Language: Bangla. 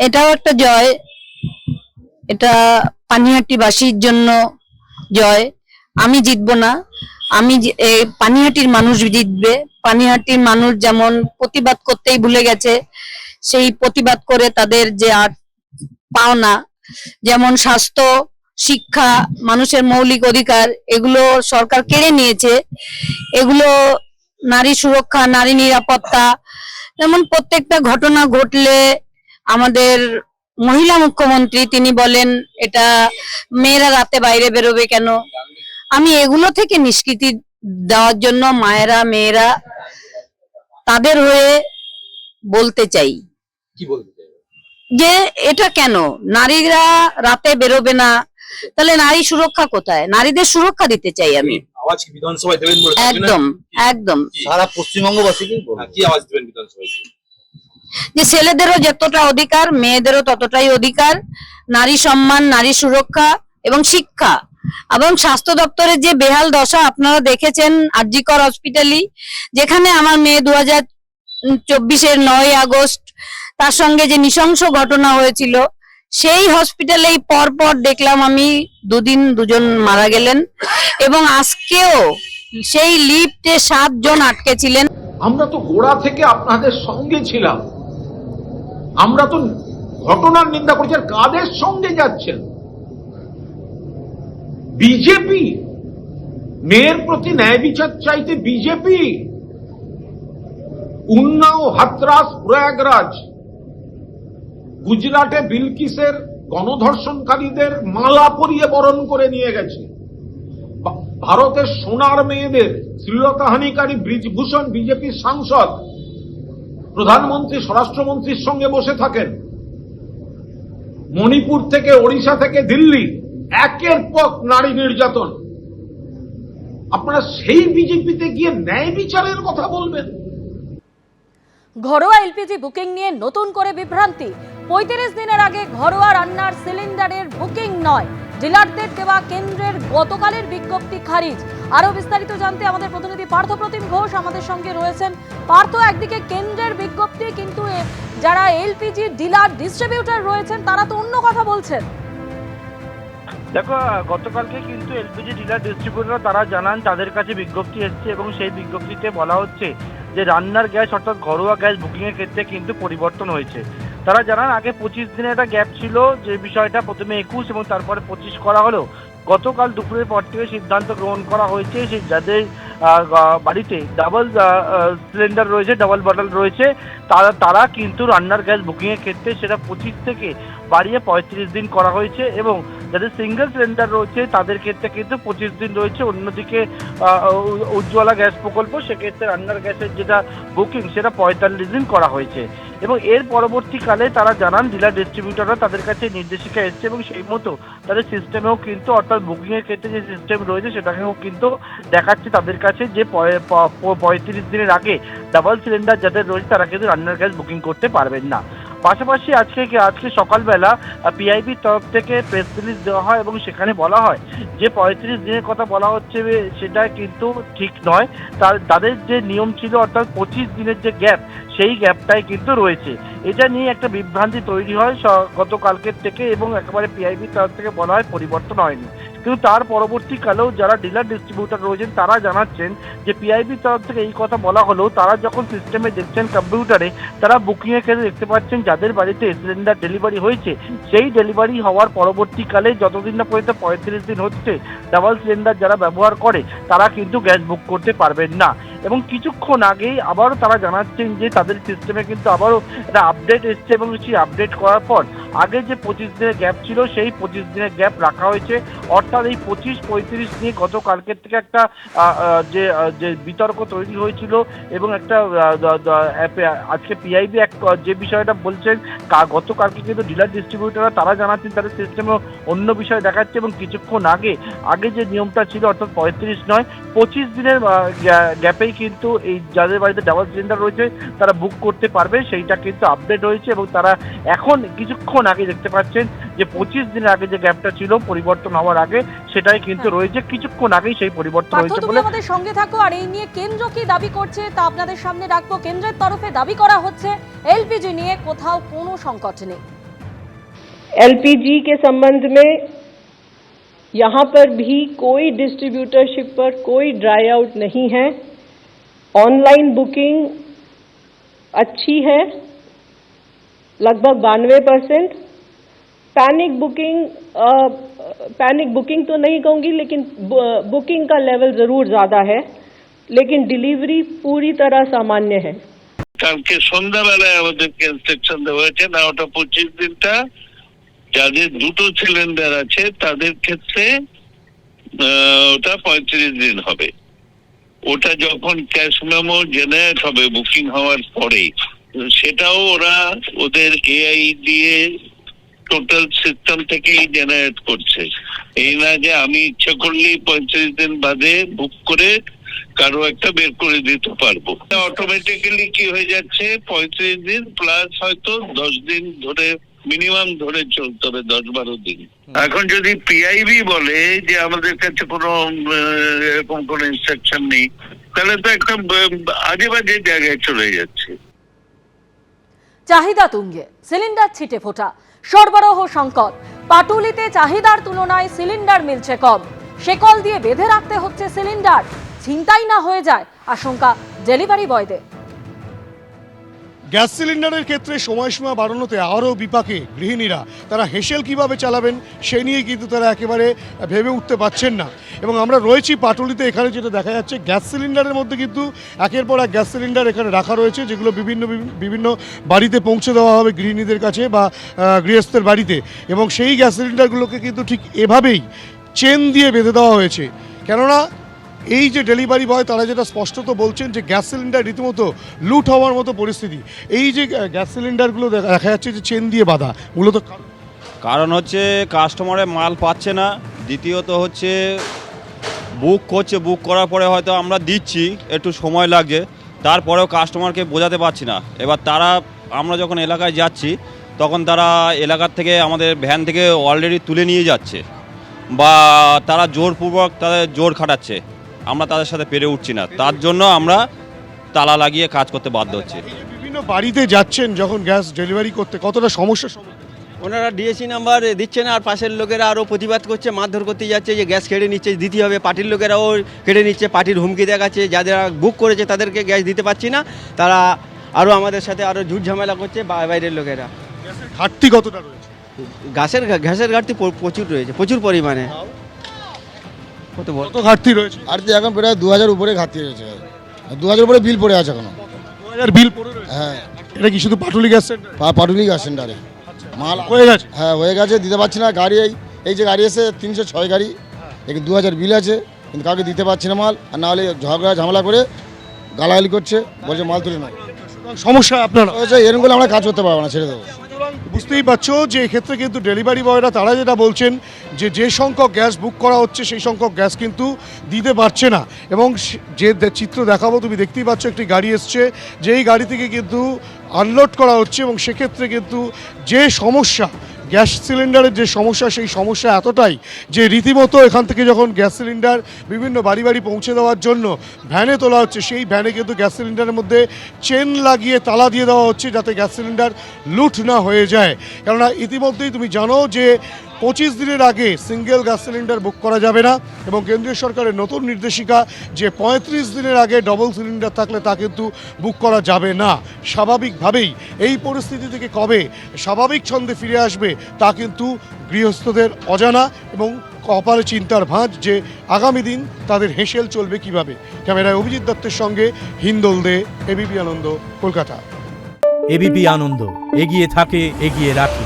এটাও একটা জয়। এটা পানিহাটিবাসীর জন্য জয়। আমি জিতবো না, পানিহাটির মানুষ জিতবে। পানিহাটির মানুষ যেমন প্রতিবাদ করতেই ভুলে গেছে, সেই প্রতিবাদ করে তাদের যে পাওনা, যেমন স্বাস্থ্য, শিক্ষা, মানুষের মৌলিক অধিকার, এগুলো সরকার কেড়ে নিয়েছে। এগুলো নারী সুরক্ষা, নারী নিরাপত্তা, যেমন প্রত্যেকটা ঘটনা ঘটলে আমাদের মহিলা মুখ্যমন্ত্রী তিনি বলেন এটা মেয়েরা রাতে বাইরে বেরোবে কেন। আমি এগুলো থেকে নিষ্কৃতি দেওয়ার জন্য মায়েরা, মেয়েরা তাদের হয়ে বলতে চাই যে এটা কেন নারীরা রাতে বেরোবে না, তাহলে নারী সুরক্ষা কোথায়? নারীদের সুরক্ষা দিতে চাই আমি। আওয়াজ কি বিধানসভায় দেবেন বলে? একদম একদম। সারা পশ্চিমবঙ্গবাসী কি আওয়াজ দেবেন বিধানসভায়? যে ছেলেদেরও যতটা অধিকার, মেয়েদেরও ততটাই অধিকার। নারী সম্মান, নারী সুরক্ষা এবং শিক্ষা এবং স্বাস্থ্য দপ্তরের যে বেহাল দশা আপনারা দেখেছেন আর.জি. কর হসপিটালি, যেখানে আমার মেয়ে 2024-এর 9 আগস্ট তার সঙ্গে যে নৃশংস ঘটনা হয়েছিল, সেই হসপিটালেই পরপর দেখলাম আমি দুজন মারা গেলেন এবং আজকেও সেই লিফটে 7 জন আটকে ছিলেন। আমরা তো গোড়া থেকে আপনাদের সঙ্গে ছিলাম, আমরা তো ঘটনার নিন্দা করছি। আর কাদের সঙ্গে যাচ্ছেন? বিজেপি মেয়ের প্রতি ন্যায় বিচার চাইতে বিজেপি, উন্নাও, হাতরাস, প্রয়াগরাজ, গুজরাটে বিলকিসের গণধর্ষণকারীদের মালা পরিয়ে বরণ করে নিয়ে গেছে। ভারতের সোনার মেয়েদের শ্লীলতাহানিকারী ব্রিজভূষণ বিজেপির সাংসদ প্রধানমন্ত্রী, স্বরাষ্ট্রমন্ত্রীর সঙ্গে বসে থাকেন। মণিপুর থেকে, ওড়িশা থেকে দিল্লি, একের পর নারী নির্যাতন। আপনারা সেই বিজেপিতে গিয়ে ন্যায় বিচারের কথা বলবেন? ঘরোয়া এলপিজি বুকিং নিয়ে নতুন করে বিভ্রান্তি। 35 দিনের আগে ঘরোয়া রান্নার সিলিন্ডারের বুকিং নয়, ডিলারদের দেওয়া কেন্দ্রের গতকালের বিজ্ঞপ্তি খারিজ। আরো বিস্তারিত জানতে আমাদের প্রতিনিধি পার্থপ্রতিম ঘোষ আমাদের সঙ্গে রয়েছেন। পার্থ, একদিকে কেন্দ্রের বিজ্ঞপ্তি, কিন্তু যারা এলপিজি ডিলার, ডিস্ট্রিবিউটর রয়েছেন তারা তো অন্য কথা বলছেন। দেখো, গতকালকে কিন্তু এলপিজি ডিলার ডিস্ট্রিবিউটর তারা জানান তাদের কাছে বিজ্ঞপ্তি এসছে এবং সেই বিজ্ঞপ্তিতে বলা হচ্ছে যে রান্নার গ্যাস অর্থাৎ ঘরোয়া গ্যাস বুকিংয়ের ক্ষেত্রে কিন্তু পরিবর্তন হয়েছে। তারা জানান আগে 25 দিনের একটা গ্যাপ ছিল, যে বিষয়টা প্রথমে 21 এবং তারপরে 25 করা হলো। গতকাল দুপুরের পর থেকে সিদ্ধান্ত গ্রহণ করা হয়েছে সেই যাদের বাড়িতে ডাবল সিলিন্ডার রয়েছে, ডাবল বটল রয়েছে, তারা কিন্তু রান্নার গ্যাস বুকিংয়ের ক্ষেত্রে সেটা 25 থেকে বাড়িয়ে 35 দিন করা হয়েছে এবং যাদের সিঙ্গেল সিলিন্ডার রয়েছে তাদের ক্ষেত্রে কিন্তু 25 দিন রয়েছে। অন্যদিকে উজ্জ্বলা গ্যাস প্রকল্প, সেক্ষেত্রে রান্নার গ্যাসের যেটা বুকিং সেটা 45 দিন করা হয়েছে। এবং এর পরবর্তীকালে তারা জানান ডিলার ডিস্ট্রিবিউটররা তাদের কাছে নির্দেশিকা এসছে এবং সেই মতো তাদের সিস্টেমেও কিন্তু, অর্থাৎ বুকিংয়ের ক্ষেত্রে যে সিস্টেম রয়েছে সেটাকেও কিন্তু দেখাচ্ছে তাদের কাছে যে 35 দিনের আগে ডাবল সিলিন্ডার যাদের রয়েছে তারা কিন্তু রান্নার গ্যাস বুকিং করতে পারবেন না। পাশাপাশি আজকে সকালবেলা পিআইবির তরফ থেকে প্রেস রিলিজ দেওয়া হয় এবং সেখানে বলা হয় যে 35 দিনের কথা বলা হচ্ছে সেটা কিন্তু ঠিক নয়। তাদের যে নিয়ম ছিল অর্থাৎ 25 দিনের যে গ্যাপ, সেই গ্যাপটাই কিন্তু রয়েছে। এটা নিয়ে একটা বিভ্রান্তি তৈরি হয় গতকালকের থেকে এবং একেবারে পিআইবির তরফ থেকে বলা হয় পরিবর্তন হয়নি। কিন্তু তার পরবর্তীকালেও যারা ডিলার ডিস্ট্রিবিউটর রয়েছেন তারা জানাচ্ছেন যে পিআইবির তরফ থেকে এই কথা বলা হলেও তারা যখন সিস্টেমে দেখছেন কম্পিউটারে, তারা বুকিংয়ের ক্ষেত্রে দেখতে পাচ্ছেন যাদের বাড়িতে সিলিন্ডার ডেলিভারি হয়েছে সেই ডেলিভারি হওয়ার পরবর্তীকালে যতদিন না পর্যন্ত 35 দিন হচ্ছে ডাবল সিলিন্ডার যারা ব্যবহার করে তারা কিন্তু গ্যাস বুক করতে পারবেন না। এবং কিছুক্ষণ আগেই আবারও তারা জানাচ্ছেন যে তাদের সিস্টেমে কিন্তু আবারও একটা আপডেট এসছে এবং সেই আপডেট করার পর আগে যে 25 দিনের গ্যাপ ছিল সেই 25 দিনের গ্যাপ রাখা হয়েছে। অর্থাৎ এই 25-35 নিয়ে গতকালকের থেকে একটা যে বিতর্ক তৈরি হয়েছিল এবং একটা আজকে পিআইবি যে বিষয়টা বলছেন, গতকালকে কিন্তু ডিলার ডিস্ট্রিবিউটররা তারা জানাচ্ছেন তাদের সিস্টেমে অন্য বিষয় দেখাচ্ছে এবং কিছুক্ষণ আগে যে নিয়মটা ছিল অর্থাৎ 35 নয় 25 দিনের গ্যাপেই কিন্তু এই যাদের বাড়িতে ডাবল সিলিন্ডার রয়েছে তারা বুক করতে পারবে, সেইটা কিন্তু আপডেট হয়েছে এবং তারা এখন কিছুক্ষণ আগে দেখতে পাচ্ছেন যে 25 দিনের আগে যে গ্যাপটা ছিল পরিবর্তন হওয়ার আগে সেটাই কিন্তু রয়েছে। কিছুক্ষণ আগেই সেই পরিবর্তন হয়েছে বলে আমাদের সঙ্গে থাকো। আর এই নিয়ে কেন্দ্র কি দাবি করছে তা আপনাদের সামনে রাখবো। কেন্দ্রের তরফে দাবি করা হচ্ছে এলপিজি নিয়ে কোথাও কোনো সংকট নেই। एलपीजी के संबंध में यहाँ पर भी कोई डिस्ट्रीब्यूटरशिप पर कोई ड्राई आउट नहीं है। ऑनलाइन बुकिंग अच्छी है, लगभग 92%। पैनिक बुकिंग तो नहीं कहूँगी, लेकिन बुकिंग का लेवल ज़रूर ज़्यादा है, लेकिन डिलीवरी पूरी तरह सामान्य है। কালকে সন্ধ্যাবেলায় আমাদেরকে ইনস্ট্রাকশন দেওয়া হয়েছে 9টা 25 দিনটা যাদের দুটো সিলিন্ডার আছে তাদের ক্ষেত্রে ওটা 35 দিন হবে। ওটা যখন ক্যাশ মেমো জেনারেট হবে বুকিং হওয়ার পরে, সেটাও ওরা ওদের এআই দিয়ে টোটাল সিস্টেম থেকেই জেনারেট করছে। এই না যে আমি ইচ্ছা করলেই 35 দিন বাদে বুক করে কারো একটা বের করে দিতে পারবো। অটোমেটিক্যালি কি হয়ে যাচ্ছে 35 দিন প্লাস হয়তো 10 দিন ধরে মিনিমাম ধরে চলতে হবে, 10-12 দিন। এখন যদি পিআইবি বলে যে আমাদের কাছে কোনো এরকম কোনো ইনস্ট্রাকশন নেই, তাহলে তো একটা আজে বাজে জায়গায় চলে যাচ্ছে। চাহিদা তুঙ্গে, সিলিন্ডার ছিটে ফোটা, সরবরাহ সংকট। পাটুলিতে চাহিদার তুলনায় সিলিন্ডার মিলছে কম, শেকল দিয়ে বেঁধে রাখতে হচ্ছে সিলিন্ডার। ছিনতাই না হয়ে যায় আশঙ্কা ডেলিভারি বয়দের। গ্যাস সিলিন্ডারের ক্ষেত্রে সময়সীমা বাড়ানোতে আরও বিপাকে গৃহিণীরা। তারা হেসেল কিভাবে চালাবেন সে নিয়ে কিন্তু তারা একেবারে ভেবে উঠতে পারছেন না। এবং আমরা রয়েছি পাটুলিতে, এখানে যেটা দেখা যাচ্ছে গ্যাস সিলিন্ডারের মধ্যে কিন্তু একের পর এক গ্যাস সিলিন্ডার এখানে রাখা রয়েছে, যেগুলো বিভিন্ন বাড়িতে পৌঁছে দেওয়া হবে গৃহিণীদের কাছে বা গৃহস্থের বাড়িতে। এবং সেই গ্যাস সিলিন্ডারগুলোকে কিন্তু ঠিক এভাবেই চেন দিয়ে বেঁধে দেওয়া হয়েছে। কেননা এই যে ডেলিভারি বয় তারা যেটা স্পষ্টত বলছেন যে গ্যাস সিলিন্ডার রীতিমতো লুট হওয়ার মতো পরিস্থিতি। এই যে গ্যাস সিলিন্ডারগুলো দেখা যাচ্ছে যে চেন দিয়ে বাঁধা, মূলত কারণ হচ্ছে কাস্টমারে মাল পাচ্ছে না, দ্বিতীয়ত হচ্ছে বুক করছে, বুক করার পরে হয়তো আমরা দিচ্ছি, একটু সময় লাগছে, তারপরেও কাস্টমারকে বোঝাতে পারছি না। এবার আমরা যখন এলাকায় যাচ্ছি তখন তারা এলাকার থেকে আমাদের ভ্যান থেকে অলরেডি তুলে নিয়ে যাচ্ছে বা তারা জোরপূর্বক তাদের জোর খাটাচ্ছে, আমরা তাদের সাথে পেরে উঠছি না, তার জন্য আমরা তালা লাগিয়ে কাজ করতে বাধ্য হচ্ছি। বিভিন্ন বাড়িতে যাচ্ছেন যখন গ্যাস ডেলিভারি করতে, কতটা সমস্যার সম্মুখীন? ওনারা ডিএসি নাম্বার দিচ্ছে না, আর পাশের লোকেরা আরও প্রতিবাদ করছে, মারধর করতে যাচ্ছে যে গ্যাস কেড়ে নিচ্ছে, দিতে হবে। পার্টির লোকেরাও কেড়ে নিচ্ছে, পার্টির হুমকি দেখাচ্ছে, যারা বুক করেছে তাদেরকে গ্যাস দিতে পারছি না, তারা আরও আমাদের সাথে আরও ঝুট ঝামেলা করছে বাইরের লোকেরা। ঘাটতি কতটা রয়েছে? গ্যাসের ঘাটতি প্রচুর রয়েছে, প্রচুর পরিমাণে। কত ঘাটতি রয়েছে? ঘাটতি এখন প্রায় 2000 উপরে ঘাটতি রয়েছে, 2000 উপরে বিল পড়ে আছে এখনো। 2000 বিল পড়ে রয়েছে? হ্যাঁ। এটা কি শুধু Patuli gas centre? Patuli gas সেন্টারে মাল হয়ে গেছে? হ্যাঁ হয়ে গেছে, দিতে পারছি না। গাড়ি এই যে গাড়ি এসে 306 গাড়ি, এখানে 2000 বিল আছে, কিন্তু কাউকে দিতে পারছি না মাল। আর না হলে ঝগড়া ঝামেলা করে গালাগালি করছে, বলছে মাল তুলে নাও। সমস্যা আপনারা এরকম করে আমরা কাজ করতে পারবো না, ছেড়ে দেবো। বুঝতেই পারছো যে এক্ষেত্রে কিন্তু ডেলিভারি বয়রা তারা যেটা বলছেন যে সংখ্যক গ্যাস বুক করা হচ্ছে সেই সংখ্যক গ্যাস কিন্তু দিতে পারছে না। এবং যে চিত্র দেখাবো তুমি দেখতেই পাচ্ছ, একটি গাড়ি এসছে, যেই গাড়ি থেকে কিন্তু আনলোড করা হচ্ছে। এবং সেক্ষেত্রে কিন্তু যে সমস্যা গ্যাস সিলিন্ডারের যে সমস্যা, সেই সমস্যা এতটাই যে রীতিমতো এখান থেকে যখন গ্যাস সিলিন্ডার বিভিন্ন বাড়ি বাড়ি পৌঁছে দেওয়ার জন্য ভ্যানে তোলা হচ্ছে, সেই ভ্যানে কিন্তু গ্যাস সিলিন্ডারের মধ্যে চেন লাগিয়ে তালা দিয়ে দেওয়া হচ্ছে যাতে গ্যাস সিলিন্ডার লুট না হয়ে যায়। কেননা ইতিমধ্যেই তুমি জানো যে 25 দিনের আগে সিঙ্গেল গ্যাস সিলিন্ডার বুক করা যাবে না। এবং কেন্দ্রীয় সরকারের নতুন নির্দেশিকা যে 35 দিনের আগে ডবল সিলিন্ডার থাকলে তা কিন্তু বুক করা যাবে না। স্বাভাবিকভাবেই এই পরিস্থিতি থেকে কবে স্বাভাবিক ছন্দে ফিরে আসবে তা কিন্তু গৃহস্থদের অজানা এবং কপালে চিন্তার ভাঁজ যে আগামী দিন তাদের হেসেল চলবে কিভাবে। ক্যামেরায় অভিজিৎ দত্তের সঙ্গে হিন্দোল দে, এবিপি আনন্দ, কলকাতা। এবিপি আনন্দ, এগিয়ে থাকে, এগিয়ে রাখে।